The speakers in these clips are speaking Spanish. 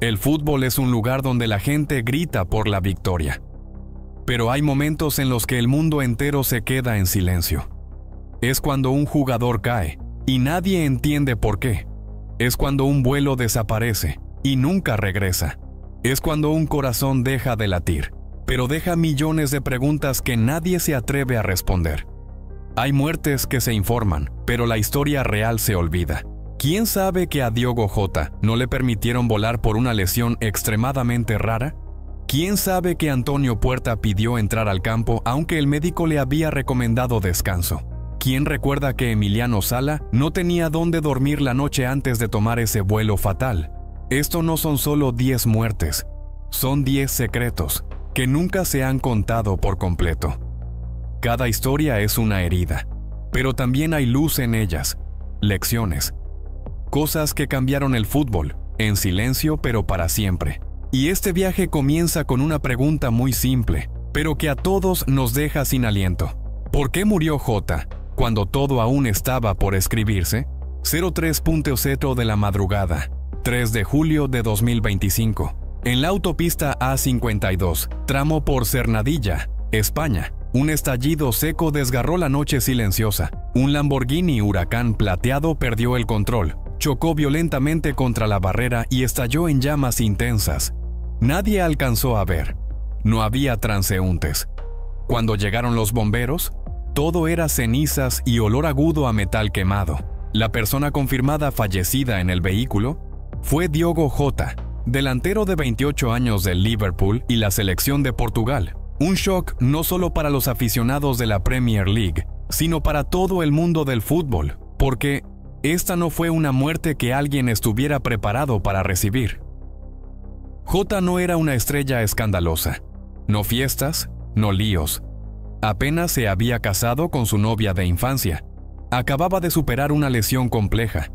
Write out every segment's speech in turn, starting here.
El fútbol es un lugar donde la gente grita por la victoria. Pero hay momentos en los que el mundo entero se queda en silencio. Es cuando un jugador cae y nadie entiende por qué. Es cuando un vuelo desaparece y nunca regresa. Es cuando un corazón deja de latir, pero deja millones de preguntas que nadie se atreve a responder. Hay muertes que se informan, pero la historia real se olvida. ¿Quién sabe que a Diogo Jota no le permitieron volar por una lesión extremadamente rara? ¿Quién sabe que Antonio Puerta pidió entrar al campo aunque el médico le había recomendado descanso? ¿Quién recuerda que Emiliano Sala no tenía dónde dormir la noche antes de tomar ese vuelo fatal? Esto no son solo 10 muertes, son 10 secretos que nunca se han contado por completo. Cada historia es una herida, pero también hay luz en ellas, lecciones, cosas que cambiaron el fútbol, en silencio pero para siempre. Y este viaje comienza con una pregunta muy simple, pero que a todos nos deja sin aliento. ¿Por qué murió Jota cuando todo aún estaba por escribirse? 03:00 de la madrugada, 3 de julio de 2025. En la autopista A52, tramo por Cernadilla, España, un estallido seco desgarró la noche silenciosa. Un Lamborghini Huracán plateado perdió el control, chocó violentamente contra la barrera y estalló en llamas intensas. Nadie alcanzó a ver. No había transeúntes. Cuando llegaron los bomberos, todo era cenizas y olor agudo a metal quemado. La persona confirmada fallecida en el vehículo fue Diogo Jota, delantero de 28 años del Liverpool y la selección de Portugal. Un shock no solo para los aficionados de la Premier League, sino para todo el mundo del fútbol, porque esta no fue una muerte que alguien estuviera preparado para recibir. Jota no era una estrella escandalosa. No fiestas, no líos. Apenas se había casado con su novia de infancia. Acababa de superar una lesión compleja.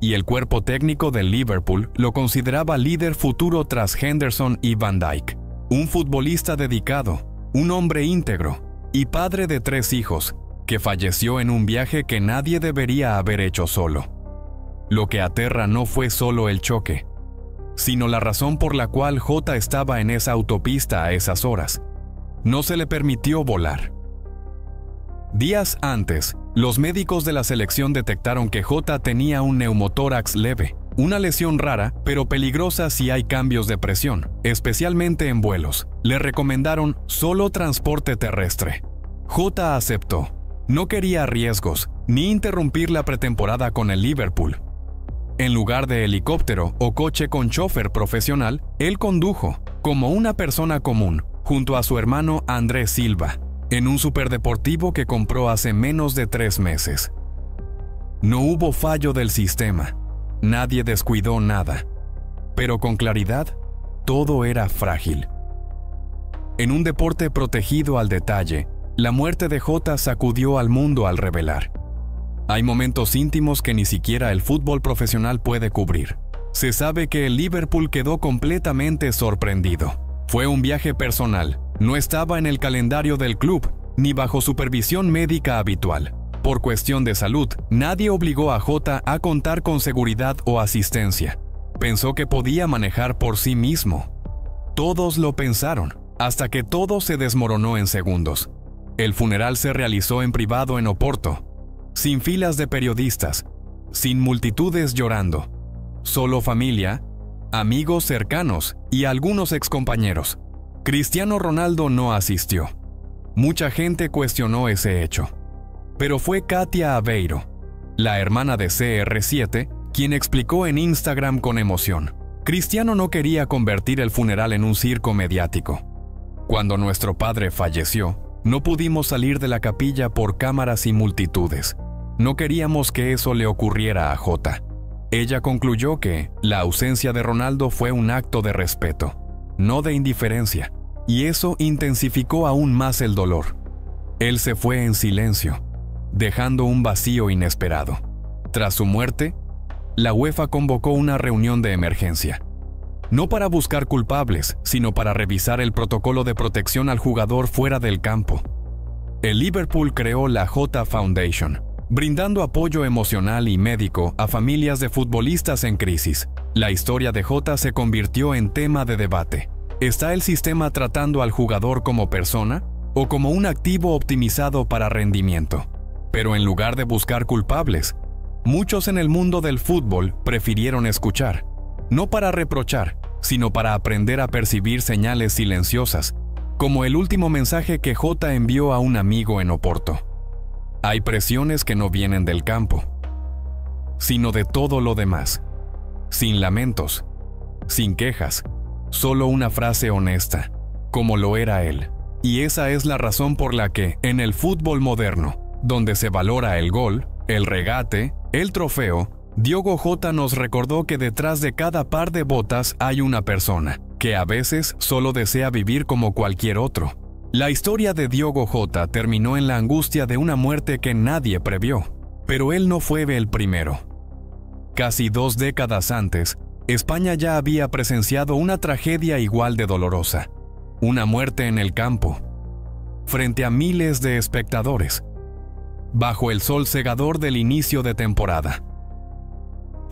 Y el cuerpo técnico del Liverpool lo consideraba líder futuro tras Henderson y Van Dijk. Un futbolista dedicado, un hombre íntegro y padre de 3 hijos, que falleció en un viaje que nadie debería haber hecho solo. Lo que aterra no fue solo el choque, sino la razón por la cual Jota estaba en esa autopista a esas horas. No se le permitió volar. Días antes, los médicos de la selección detectaron que Jota tenía un neumotórax leve, una lesión rara, pero peligrosa si hay cambios de presión, especialmente en vuelos. Le recomendaron solo transporte terrestre. Jota aceptó. No quería riesgos, ni interrumpir la pretemporada con el Liverpool. En lugar de helicóptero o coche con chofer profesional, él condujo, como una persona común, junto a su hermano Andrés Silva, en un superdeportivo que compró hace menos de 3 meses. No hubo fallo del sistema, nadie descuidó nada, pero con claridad, todo era frágil. En un deporte protegido al detalle, la muerte de Jota sacudió al mundo al revelar. Hay momentos íntimos que ni siquiera el fútbol profesional puede cubrir. Se sabe que el Liverpool quedó completamente sorprendido. Fue un viaje personal, no estaba en el calendario del club, ni bajo supervisión médica habitual. Por cuestión de salud, nadie obligó a Jota a contar con seguridad o asistencia. Pensó que podía manejar por sí mismo. Todos lo pensaron, hasta que todo se desmoronó en segundos. El funeral se realizó en privado en Oporto, sin filas de periodistas, sin multitudes llorando, solo familia, amigos cercanos y algunos excompañeros. Cristiano Ronaldo no asistió. Mucha gente cuestionó ese hecho. Pero fue Katia Aveiro, la hermana de CR7, quien explicó en Instagram con emoción. Cristiano no quería convertir el funeral en un circo mediático. Cuando nuestro padre falleció, no pudimos salir de la capilla por cámaras y multitudes. No queríamos que eso le ocurriera a Jota. Ella concluyó que la ausencia de Ronaldo fue un acto de respeto, no de indiferencia, y eso intensificó aún más el dolor. Él se fue en silencio, dejando un vacío inesperado. Tras su muerte, la UEFA convocó una reunión de emergencia. No para buscar culpables, sino para revisar el protocolo de protección al jugador fuera del campo. El Liverpool creó la Jota Foundation, brindando apoyo emocional y médico a familias de futbolistas en crisis. La historia de Jota se convirtió en tema de debate. ¿Está el sistema tratando al jugador como persona o como un activo optimizado para rendimiento? Pero en lugar de buscar culpables, muchos en el mundo del fútbol prefirieron escuchar, no para reprochar, sino para aprender a percibir señales silenciosas, como el último mensaje que Jota envió a un amigo en Oporto. Hay presiones que no vienen del campo, sino de todo lo demás. Sin lamentos, sin quejas, solo una frase honesta, como lo era él. Y esa es la razón por la que, en el fútbol moderno, donde se valora el gol, el regate, el trofeo, Diogo Jota nos recordó que detrás de cada par de botas hay una persona, que a veces solo desea vivir como cualquier otro. La historia de Diogo Jota terminó en la angustia de una muerte que nadie previó, pero él no fue el primero. Casi 2 décadas antes, España ya había presenciado una tragedia igual de dolorosa, una muerte en el campo, frente a miles de espectadores, bajo el sol cegador del inicio de temporada.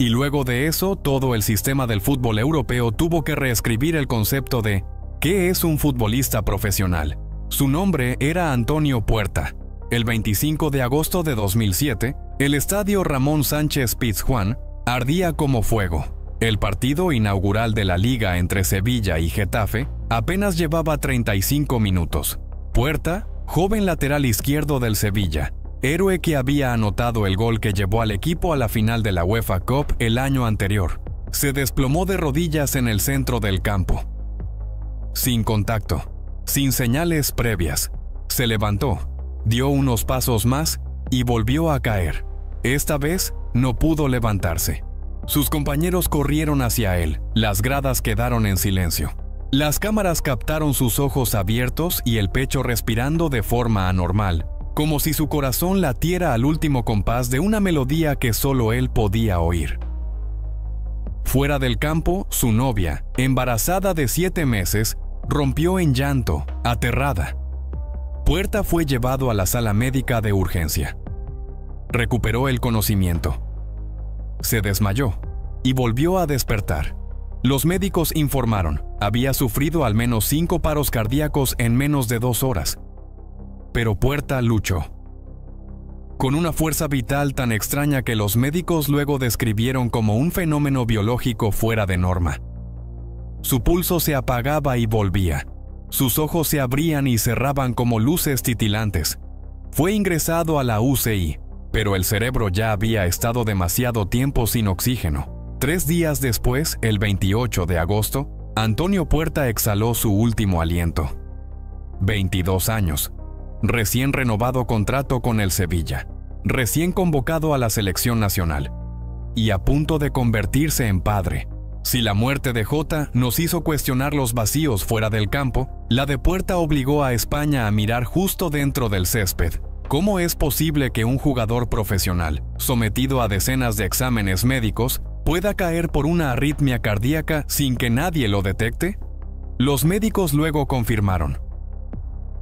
Y luego de eso, todo el sistema del fútbol europeo tuvo que reescribir el concepto de ¿qué es un futbolista profesional? Su nombre era Antonio Puerta. El 25 de agosto de 2007, el estadio Ramón Sánchez Pizjuán ardía como fuego. El partido inaugural de la liga entre Sevilla y Getafe apenas llevaba 35 minutos. Puerta, joven lateral izquierdo del Sevilla, héroe que había anotado el gol que llevó al equipo a la final de la UEFA Cup el año anterior, se desplomó de rodillas en el centro del campo. Sin contacto, sin señales previas, se levantó, dio unos pasos más y volvió a caer. Esta vez no pudo levantarse. Sus compañeros corrieron hacia él, las gradas quedaron en silencio. Las cámaras captaron sus ojos abiertos y el pecho respirando de forma anormal, como si su corazón latiera al último compás de una melodía que solo él podía oír. Fuera del campo, su novia, embarazada de 7 meses, rompió en llanto, aterrada. Puerta fue llevado a la sala médica de urgencia. Recuperó el conocimiento. Se desmayó y volvió a despertar. Los médicos informaron, había sufrido al menos 5 paros cardíacos en menos de 2 horas. Pero Puerta luchó. Con una fuerza vital tan extraña que los médicos luego describieron como un fenómeno biológico fuera de norma. Su pulso se apagaba y volvía. Sus ojos se abrían y cerraban como luces titilantes. Fue ingresado a la UCI, pero el cerebro ya había estado demasiado tiempo sin oxígeno. 3 días después, el 28 de agosto, Antonio Puerta exhaló su último aliento. 22 años. Recién renovado contrato con el Sevilla. Recién convocado a la selección nacional. Y a punto de convertirse en padre. Si la muerte de Jota nos hizo cuestionar los vacíos fuera del campo, la de Puerta obligó a España a mirar justo dentro del césped. ¿Cómo es posible que un jugador profesional, sometido a decenas de exámenes médicos, pueda caer por una arritmia cardíaca sin que nadie lo detecte? Los médicos luego confirmaron.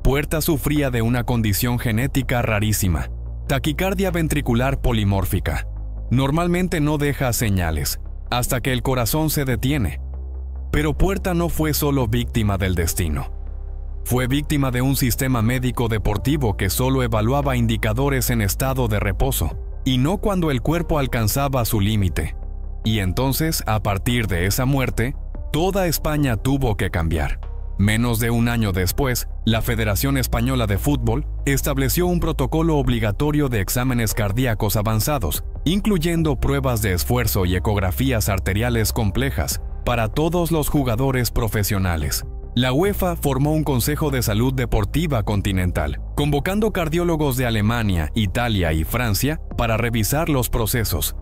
Puerta sufría de una condición genética rarísima, taquicardia ventricular polimórfica. Normalmente no deja señales, hasta que el corazón se detiene. Pero Puerta no fue solo víctima del destino. Fue víctima de un sistema médico deportivo que solo evaluaba indicadores en estado de reposo, y no cuando el cuerpo alcanzaba su límite. Y entonces, a partir de esa muerte, toda España tuvo que cambiar. Menos de un año después, la Federación Española de Fútbol estableció un protocolo obligatorio de exámenes cardíacos avanzados, incluyendo pruebas de esfuerzo y ecografías arteriales complejas para todos los jugadores profesionales. La UEFA formó un Consejo de Salud Deportiva Continental, convocando cardiólogos de Alemania, Italia y Francia para revisar los procesos.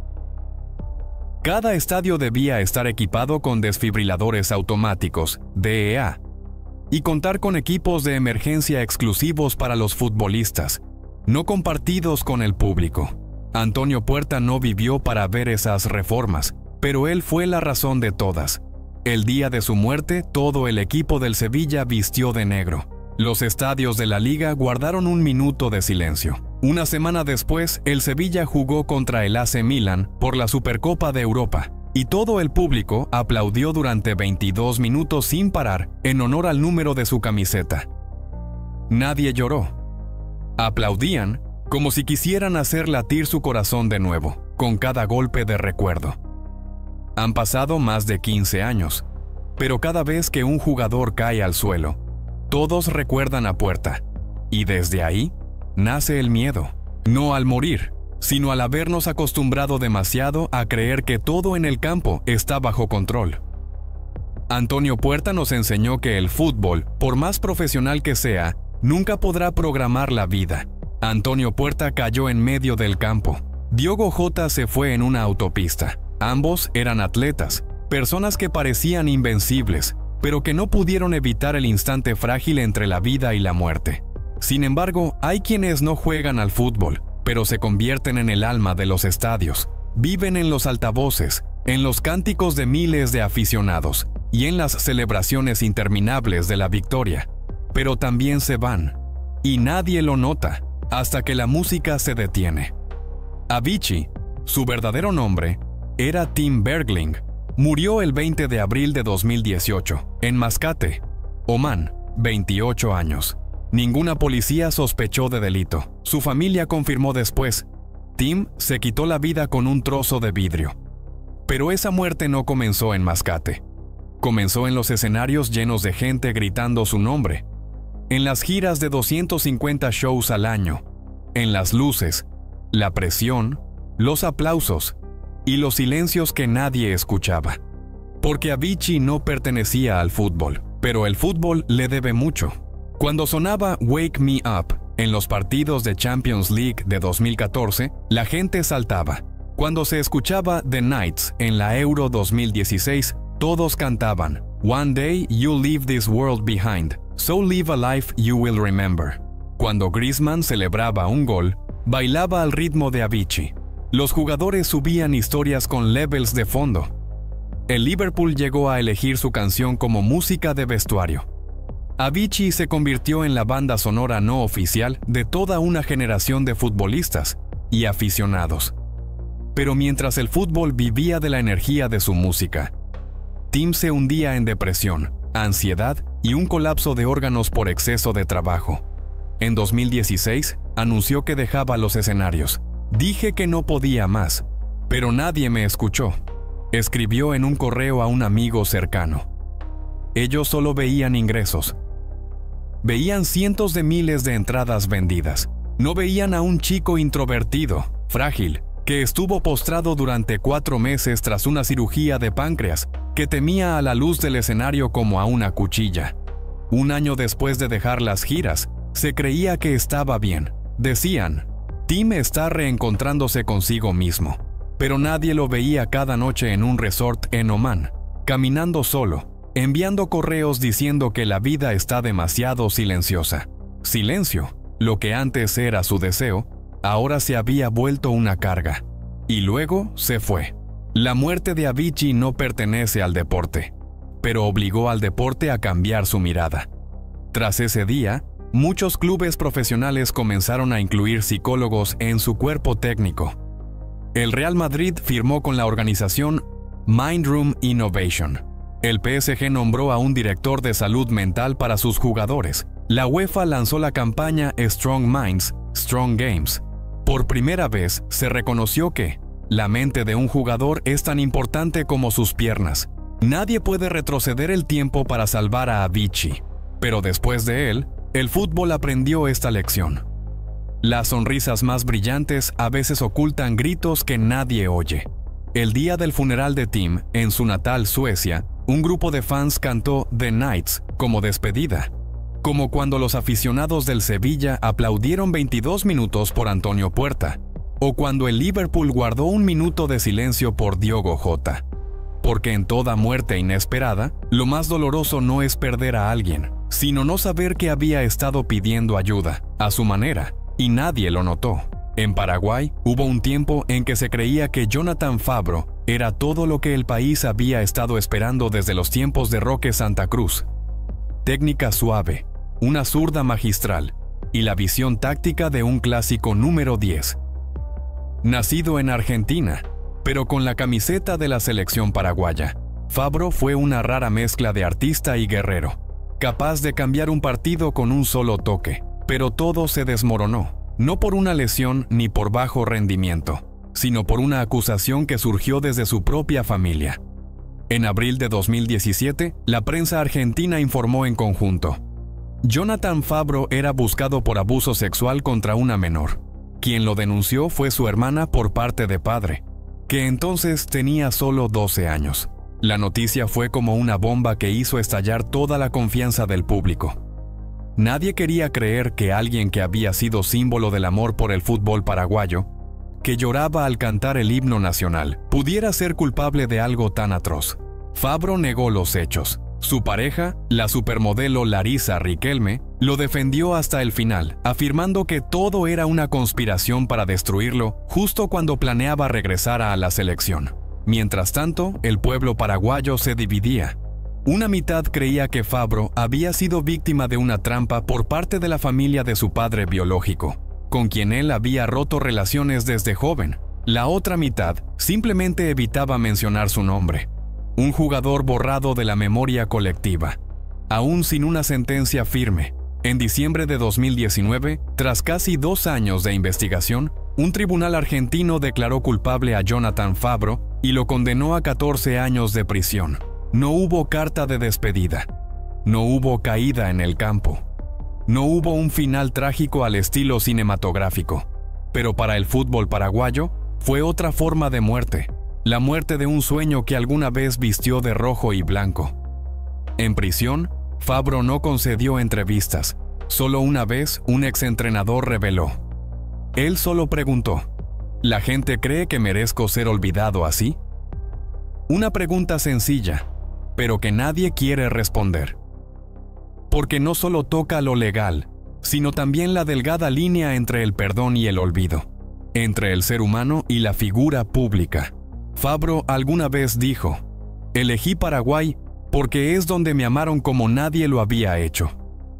Cada estadio debía estar equipado con desfibriladores automáticos, DEA, y contar con equipos de emergencia exclusivos para los futbolistas, no compartidos con el público. Antonio Puerta no vivió para ver esas reformas, pero él fue la razón de todas. El día de su muerte, todo el equipo del Sevilla vistió de negro. Los estadios de la liga guardaron un minuto de silencio. Una semana después, el Sevilla jugó contra el AC Milan por la Supercopa de Europa, y todo el público aplaudió durante 22 minutos sin parar en honor al número de su camiseta. Nadie lloró. Aplaudían como si quisieran hacer latir su corazón de nuevo, con cada golpe de recuerdo. Han pasado más de 15 años, pero cada vez que un jugador cae al suelo, todos recuerdan a Puerta, y desde ahí nace el miedo, no al morir, sino al habernos acostumbrado demasiado a creer que todo en el campo está bajo control. Antonio Puerta nos enseñó que el fútbol, por más profesional que sea, nunca podrá programar la vida. Antonio Puerta cayó en medio del campo. Diogo Jota se fue en una autopista. Ambos eran atletas, personas que parecían invencibles, pero que no pudieron evitar el instante frágil entre la vida y la muerte. Sin embargo, hay quienes no juegan al fútbol, pero se convierten en el alma de los estadios. Viven en los altavoces, en los cánticos de miles de aficionados y en las celebraciones interminables de la victoria. Pero también se van, y nadie lo nota, hasta que la música se detiene. Avicii, su verdadero nombre, era Tim Bergling. Murió el 20 de abril de 2018, en Mascate, Omán, 28 años. Ninguna policía sospechó de delito. Su familia confirmó después. Tim se quitó la vida con un trozo de vidrio. Pero esa muerte no comenzó en Mascate. Comenzó en los escenarios llenos de gente gritando su nombre, en las giras de 250 shows al año, en las luces, la presión, los aplausos y los silencios que nadie escuchaba. Porque Avicii no pertenecía al fútbol, pero el fútbol le debe mucho. Cuando sonaba Wake Me Up en los partidos de Champions League de 2014, la gente saltaba. Cuando se escuchaba The Knights en la Euro 2016, todos cantaban One day you'll leave this world behind, so live a life you will remember. Cuando Griezmann celebraba un gol, bailaba al ritmo de Avicii. Los jugadores subían historias con levels de fondo. El Liverpool llegó a elegir su canción como música de vestuario. Avicii se convirtió en la banda sonora no oficial de toda una generación de futbolistas y aficionados. Pero mientras el fútbol vivía de la energía de su música, Tim se hundía en depresión, ansiedad y un colapso de órganos por exceso de trabajo. En 2016, anunció que dejaba los escenarios. Dije que no podía más, pero nadie me escuchó, escribió en un correo a un amigo cercano. Ellos solo veían ingresos. Veían cientos de miles de entradas vendidas. No veían a un chico introvertido, frágil, que estuvo postrado durante 4 meses tras una cirugía de páncreas, que temía a la luz del escenario como a una cuchilla. Un año después de dejar las giras, se creía que estaba bien. Decían, Tim está reencontrándose consigo mismo. Pero nadie lo veía cada noche en un resort en Omán, caminando solo, enviando correos diciendo que la vida está demasiado silenciosa. Silencio, lo que antes era su deseo, ahora se había vuelto una carga. Y luego se fue. La muerte de Avicii no pertenece al deporte, pero obligó al deporte a cambiar su mirada. Tras ese día, muchos clubes profesionales comenzaron a incluir psicólogos en su cuerpo técnico. El Real Madrid firmó con la organización Mind Room Innovation. El PSG nombró a un director de salud mental para sus jugadores. La UEFA lanzó la campaña Strong Minds, Strong Games. Por primera vez se reconoció que la mente de un jugador es tan importante como sus piernas. Nadie puede retroceder el tiempo para salvar a Avicii, pero después de él, el fútbol aprendió esta lección. Las sonrisas más brillantes a veces ocultan gritos que nadie oye. El día del funeral de Tim, en su natal Suecia, un grupo de fans cantó The Knights como despedida, como cuando los aficionados del Sevilla aplaudieron 22 minutos por Antonio Puerta, o cuando el Liverpool guardó un minuto de silencio por Diogo Jota. Porque en toda muerte inesperada, lo más doloroso no es perder a alguien, sino no saber que había estado pidiendo ayuda, a su manera, y nadie lo notó. En Paraguay, hubo un tiempo en que se creía que Jonathan Fabro era todo lo que el país había estado esperando desde los tiempos de Roque Santa Cruz. Técnica suave, una zurda magistral y la visión táctica de un clásico número 10. Nacido en Argentina, pero con la camiseta de la selección paraguaya. Fabro fue una rara mezcla de artista y guerrero, capaz de cambiar un partido con un solo toque, pero todo se desmoronó, no por una lesión ni por bajo rendimiento, sino por una acusación que surgió desde su propia familia. En abril de 2017, la prensa argentina informó en conjunto: Jonathan Fabro era buscado por abuso sexual contra una menor. Quien lo denunció fue su hermana por parte de padre, que entonces tenía solo 12 años. La noticia fue como una bomba que hizo estallar toda la confianza del público. Nadie quería creer que alguien que había sido símbolo del amor por el fútbol paraguayo, que lloraba al cantar el himno nacional, pudiera ser culpable de algo tan atroz. Fabro negó los hechos. Su pareja, la supermodelo Larisa Riquelme, lo defendió hasta el final, afirmando que todo era una conspiración para destruirlo justo cuando planeaba regresar a la selección. Mientras tanto, el pueblo paraguayo se dividía. Una mitad creía que Fabro había sido víctima de una trampa por parte de la familia de su padre biológico, con quien él había roto relaciones desde joven. La otra mitad simplemente evitaba mencionar su nombre. Un jugador borrado de la memoria colectiva, aún sin una sentencia firme. En diciembre de 2019, tras casi 2 años de investigación, un tribunal argentino declaró culpable a Jonathan Fabro y lo condenó a 14 años de prisión. No hubo carta de despedida. No hubo caída en el campo. No hubo un final trágico al estilo cinematográfico. Pero para el fútbol paraguayo, fue otra forma de muerte. La muerte de un sueño que alguna vez vistió de rojo y blanco. En prisión, Fabro no concedió entrevistas. Solo una vez, un exentrenador reveló. Él solo preguntó: ¿la gente cree que merezco ser olvidado así? Una pregunta sencilla, pero que nadie quiere responder. Porque no solo toca lo legal, sino también la delgada línea entre el perdón y el olvido, entre el ser humano y la figura pública. Fabro alguna vez dijo: elegí Paraguay porque es donde me amaron como nadie lo había hecho.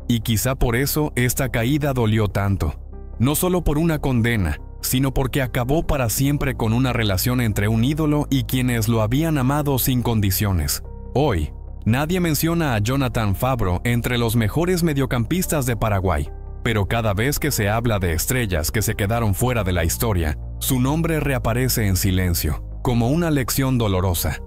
Y quizá por eso esta caída dolió tanto, no solo por una condena, sino porque acabó para siempre con una relación entre un ídolo y quienes lo habían amado sin condiciones. Hoy, nadie menciona a Jonathan Fabro entre los mejores mediocampistas de Paraguay, pero cada vez que se habla de estrellas que se quedaron fuera de la historia, su nombre reaparece en silencio, como una lección dolorosa.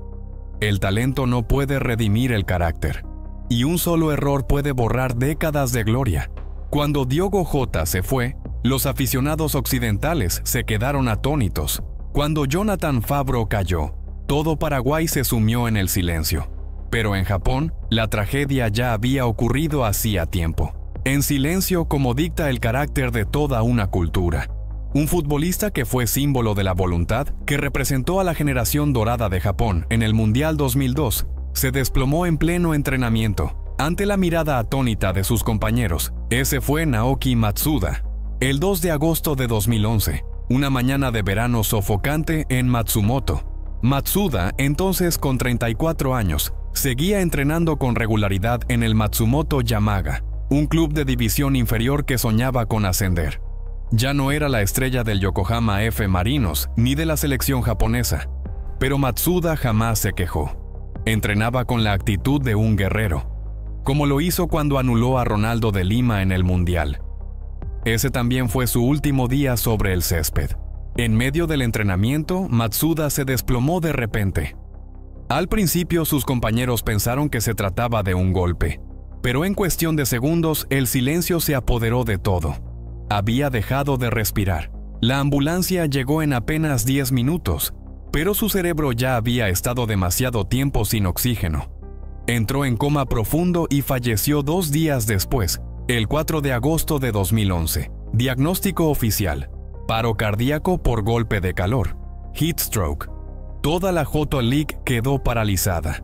El talento no puede redimir el carácter, y un solo error puede borrar décadas de gloria. Cuando Diogo Jota se fue, los aficionados occidentales se quedaron atónitos. Cuando Jonathan Fabro cayó, todo Paraguay se sumió en el silencio. Pero en Japón, la tragedia ya había ocurrido hacía tiempo. En silencio, como dicta el carácter de toda una cultura. Un futbolista que fue símbolo de la voluntad, que representó a la generación dorada de Japón en el Mundial 2002, se desplomó en pleno entrenamiento, ante la mirada atónita de sus compañeros. Ese fue Naoki Matsuda. El 2 de agosto de 2011, una mañana de verano sofocante en Matsumoto. Matsuda, entonces con 34 años, seguía entrenando con regularidad en el Matsumoto Yamaga, un club de división inferior que soñaba con ascender. Ya no era la estrella del Yokohama F. Marinos ni de la selección japonesa, pero Matsuda jamás se quejó. Entrenaba con la actitud de un guerrero, como lo hizo cuando anuló a Ronaldo de Lima en el Mundial. Ese también fue su último día sobre el césped. En medio del entrenamiento, Matsuda se desplomó de repente. Al principio sus compañeros pensaron que se trataba de un golpe, pero en cuestión de segundos el silencio se apoderó de todo. Había dejado de respirar. La ambulancia llegó en apenas 10 minutos, pero su cerebro ya había estado demasiado tiempo sin oxígeno. Entró en coma profundo y falleció 2 días después, el 4 de agosto de 2011. Diagnóstico oficial: paro cardíaco por golpe de calor, heat stroke. Toda la J League quedó paralizada.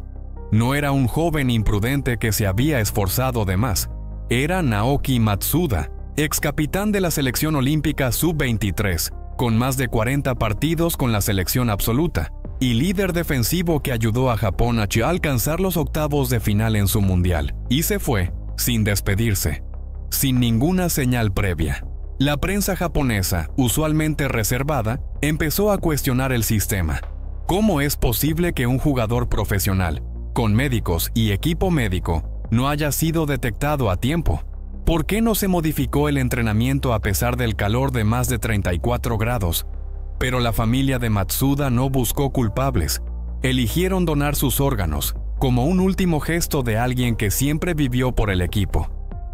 No era un joven imprudente que se había esforzado de más. Era Naoki Matsuda, ex capitán de la selección olímpica sub-23, con más de 40 partidos con la selección absoluta, y líder defensivo que ayudó a Japón a alcanzar los octavos de final en su mundial, y se fue, sin despedirse, sin ninguna señal previa. La prensa japonesa, usualmente reservada, empezó a cuestionar el sistema. ¿Cómo es posible que un jugador profesional, con médicos y equipo médico, no haya sido detectado a tiempo? ¿Por qué no se modificó el entrenamiento a pesar del calor de más de 34 grados? Pero la familia de Matsuda no buscó culpables. Eligieron donar sus órganos, como un último gesto de alguien que siempre vivió por el equipo.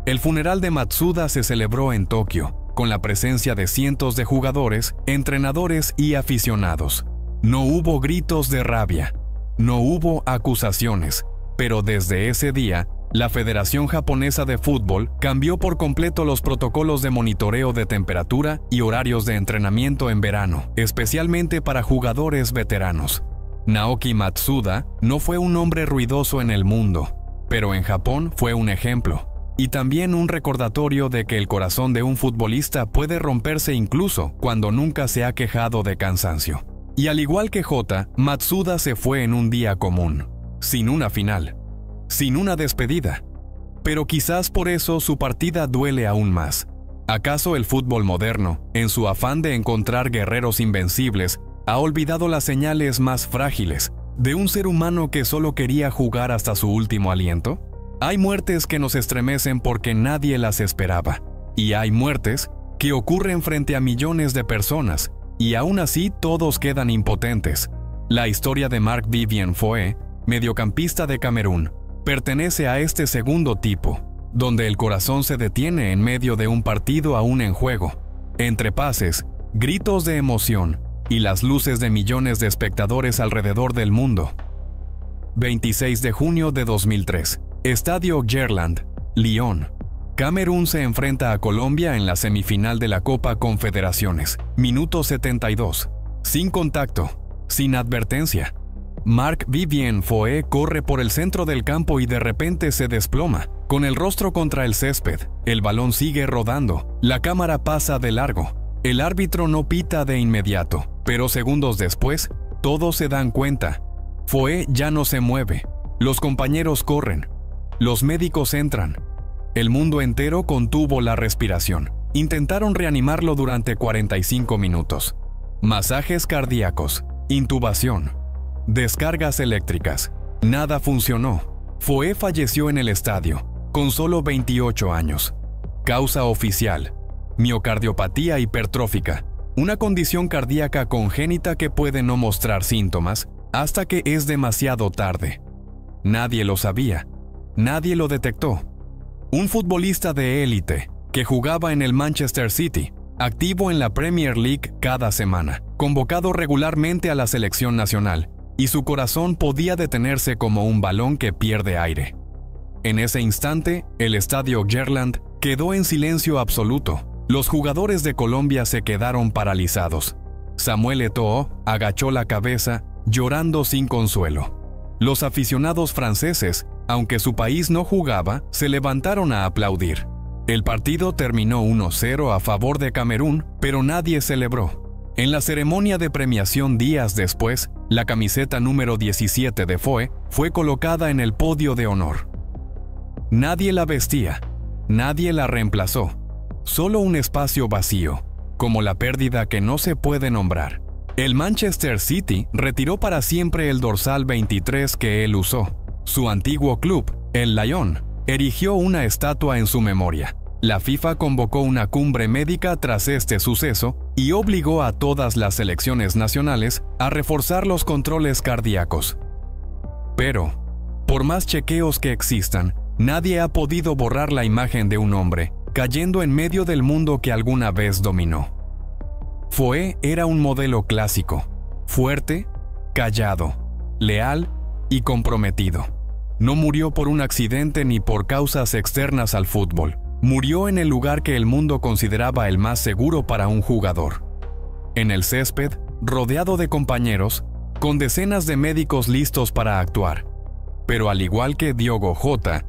El funeral de Matsuda se celebró en Tokio, con la presencia de cientos de jugadores, entrenadores y aficionados. No hubo gritos de rabia, no hubo acusaciones, pero desde ese día, la Federación Japonesa de Fútbol cambió por completo los protocolos de monitoreo de temperatura y horarios de entrenamiento en verano, especialmente para jugadores veteranos. Naoki Matsuda no fue un hombre ruidoso en el mundo, pero en Japón fue un ejemplo, y también un recordatorio de que el corazón de un futbolista puede romperse incluso cuando nunca se ha quejado de cansancio. Y al igual que Jota, Matsuda se fue en un día común, sin una final, sin una despedida. Pero quizás por eso su partida duele aún más. ¿Acaso el fútbol moderno, en su afán de encontrar guerreros invencibles, ha olvidado las señales más frágiles de un ser humano que solo quería jugar hasta su último aliento? Hay muertes que nos estremecen porque nadie las esperaba, y hay muertes que ocurren frente a millones de personas, y aún así todos quedan impotentes. La historia de Marc-Vivien Foé, mediocampista de Camerún, pertenece a este segundo tipo, donde el corazón se detiene en medio de un partido aún en juego, entre pases, gritos de emoción y las luces de millones de espectadores alrededor del mundo. 26 de junio de 2003, Estadio Gerland, Lyon. Camerún se enfrenta a Colombia en la semifinal de la Copa Confederaciones. Minuto 72. Sin contacto, sin advertencia. Marc-Vivien Foé corre por el centro del campo y de repente se desploma. Con el rostro contra el césped, el balón sigue rodando. La cámara pasa de largo. El árbitro no pita de inmediato, pero segundos después, todos se dan cuenta. Foé ya no se mueve. Los compañeros corren. Los médicos entran. El mundo entero contuvo la respiración. Intentaron reanimarlo durante 45 minutos. Masajes cardíacos, intubación, descargas eléctricas. Nada funcionó. Foé falleció en el estadio, con solo 28 años. Causa oficial: miocardiopatía hipertrófica, una condición cardíaca congénita que puede no mostrar síntomas hasta que es demasiado tarde. Nadie lo sabía. Nadie lo detectó. Un futbolista de élite que jugaba en el Manchester City, activo en la Premier League cada semana, convocado regularmente a la selección nacional, y su corazón podía detenerse como un balón que pierde aire. En ese instante, el estadio Gerland quedó en silencio absoluto. Los jugadores de Colombia se quedaron paralizados. Samuel Eto'o agachó la cabeza, llorando sin consuelo. Los aficionados franceses, aunque su país no jugaba, se levantaron a aplaudir. El partido terminó 1-0 a favor de Camerún, pero nadie celebró. En la ceremonia de premiación días después, la camiseta número 17 de Foé fue colocada en el podio de honor. Nadie la vestía, nadie la reemplazó. Solo un espacio vacío, como la pérdida que no se puede nombrar. El Manchester City retiró para siempre el dorsal 23 que él usó. Su antiguo club, el Lyon, erigió una estatua en su memoria. La FIFA convocó una cumbre médica tras este suceso y obligó a todas las selecciones nacionales a reforzar los controles cardíacos. Pero, por más chequeos que existan, nadie ha podido borrar la imagen de un hombre cayendo en medio del mundo que alguna vez dominó. Foé era un modelo clásico, fuerte, callado, leal y comprometido. No murió por un accidente ni por causas externas al fútbol. Murió en el lugar que el mundo consideraba el más seguro para un jugador. En el césped, rodeado de compañeros, con decenas de médicos listos para actuar. Pero al igual que Diogo Jota,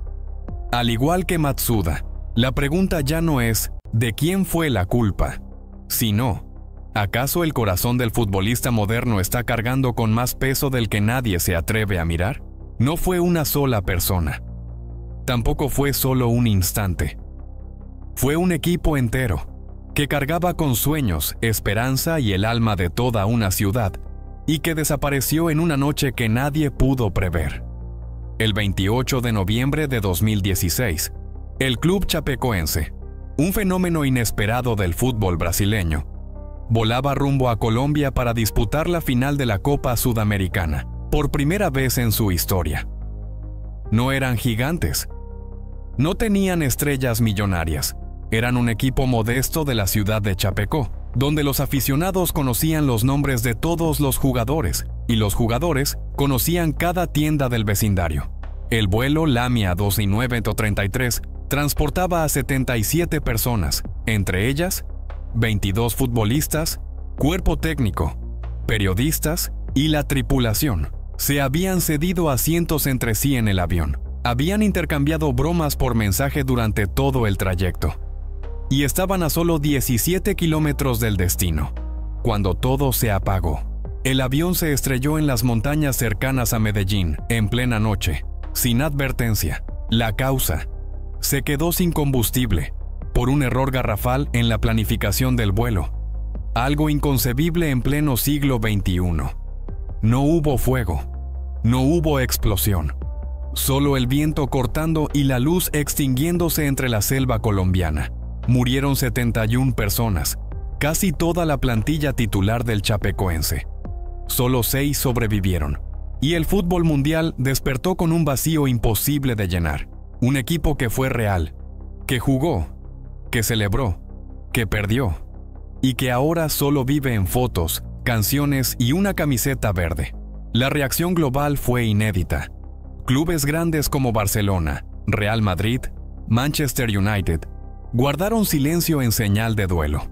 al igual que Matsuda, la pregunta ya no es ¿de quién fue la culpa?, sino ¿acaso el corazón del futbolista moderno está cargando con más peso del que nadie se atreve a mirar? No fue una sola persona. Tampoco fue solo un instante. Fue un equipo entero, que cargaba con sueños, esperanza y el alma de toda una ciudad, y que desapareció en una noche que nadie pudo prever. El 28 de noviembre de 2016, el club chapecoense, un fenómeno inesperado del fútbol brasileño, volaba rumbo a Colombia para disputar la final de la Copa Sudamericana, por primera vez en su historia. No eran gigantes, no tenían estrellas millonarias, eran un equipo modesto de la ciudad de Chapecó, donde los aficionados conocían los nombres de todos los jugadores, y los jugadores conocían cada tienda del vecindario. El vuelo Lamia 2933 transportaba a 77 personas, entre ellas 22 futbolistas, cuerpo técnico, periodistas y la tripulación. Se habían cedido asientos entre sí en el avión. Habían intercambiado bromas por mensaje durante todo el trayecto. Y estaban a solo 17 kilómetros del destino, cuando todo se apagó. El avión se estrelló en las montañas cercanas a Medellín, en plena noche, sin advertencia. La causa: se quedó sin combustible, por un error garrafal en la planificación del vuelo. Algo inconcebible en pleno siglo XXI. No hubo fuego, no hubo explosión, solo el viento cortando y la luz extinguiéndose entre la selva colombiana. Murieron 71 personas, casi toda la plantilla titular del chapecoense. Solo 6 sobrevivieron, y el fútbol mundial despertó con un vacío imposible de llenar. Un equipo que fue real, que jugó, que celebró, que perdió, y que ahora solo vive en fotos, canciones y una camiseta verde. La reacción global fue inédita. Clubes grandes como Barcelona, Real Madrid, Manchester United guardaron silencio en señal de duelo.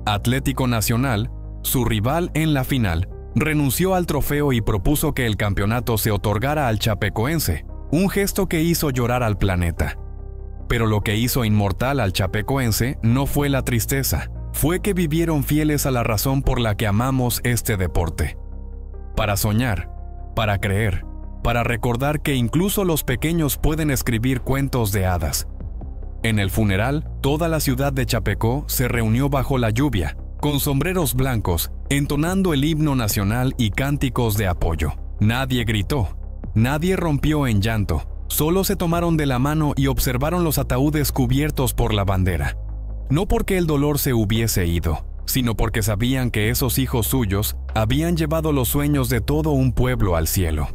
Atlético Nacional, su rival en la final, renunció al trofeo y propuso que el campeonato se otorgara al chapecoense, un gesto que hizo llorar al planeta. Pero lo que hizo inmortal al chapecoense no fue la tristeza, fue que vivieron fieles a la razón por la que amamos este deporte. Para soñar, para creer, para recordar que incluso los pequeños pueden escribir cuentos de hadas. En el funeral, toda la ciudad de Chapecó se reunió bajo la lluvia, con sombreros blancos, entonando el himno nacional y cánticos de apoyo. Nadie gritó, nadie rompió en llanto, solo se tomaron de la mano y observaron los ataúdes cubiertos por la bandera. No porque el dolor se hubiese ido, sino porque sabían que esos hijos suyos habían llevado los sueños de todo un pueblo al cielo.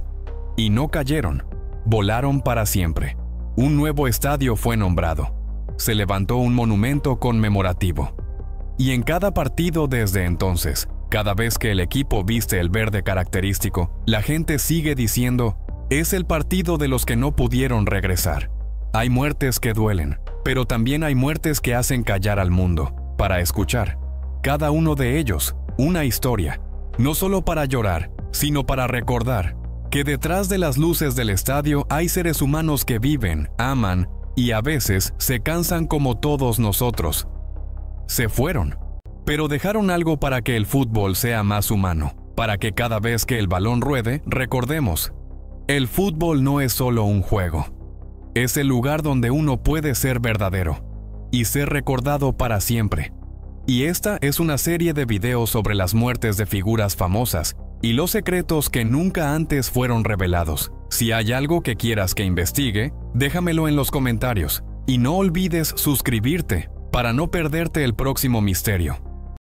Y no cayeron, volaron para siempre. Un nuevo estadio fue nombrado. Se levantó un monumento conmemorativo. Y en cada partido desde entonces, cada vez que el equipo viste el verde característico, la gente sigue diciendo: es el partido de los que no pudieron regresar. Hay muertes que duelen, pero también hay muertes que hacen callar al mundo, para escuchar. Cada uno de ellos, una historia, no solo para llorar, sino para recordar que detrás de las luces del estadio hay seres humanos que viven, aman y a veces se cansan como todos nosotros. Se fueron, pero dejaron algo para que el fútbol sea más humano, para que cada vez que el balón ruede, recordemos: el fútbol no es solo un juego. Es el lugar donde uno puede ser verdadero y ser recordado para siempre. Y esta es una serie de videos sobre las muertes de figuras famosas y los secretos que nunca antes fueron revelados. Si hay algo que quieras que investigue, déjamelo en los comentarios y no olvides suscribirte para no perderte el próximo misterio.